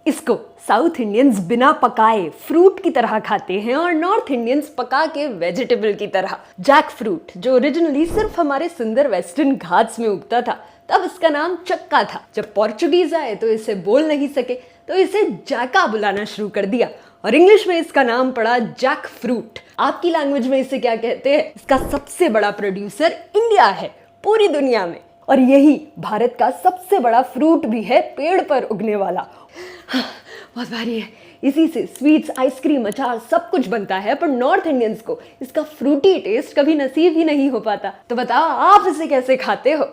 इसको south Indians बिना पकाए फ्रूट की तरह खाते हैं और नॉर्थ इंडियंस पका के वेजिटेबल की तरह। जैक फ्रूट जो ओरिजिनली सिर्फ हमारे सुंदर वेस्टर्न घाट्स में उगता था, तब इसका नाम चक्का था। जब पोर्चुगीज आए तो इसे बोल नहीं सके तो इसे जैका बुलाना शुरू कर दिया और इंग्लिश में इसका नाम पड़ा जैक फ्रूट। आपकी लैंग्वेज में इसे क्या कहते हैं? इसका सबसे बड़ा प्रोड्यूसर इंडिया है पूरी दुनिया में, और यही भारत का सबसे बड़ा फ्रूट भी है, पेड़ पर उगने वाला। बहुत भारी है। इसी से स्वीट्स, आइसक्रीम, अचार सब कुछ बनता है, पर नॉर्थ इंडियंस को इसका फ्रूटी टेस्ट कभी नसीब ही नहीं हो पाता। तो बताओ आप इसे कैसे खाते हो?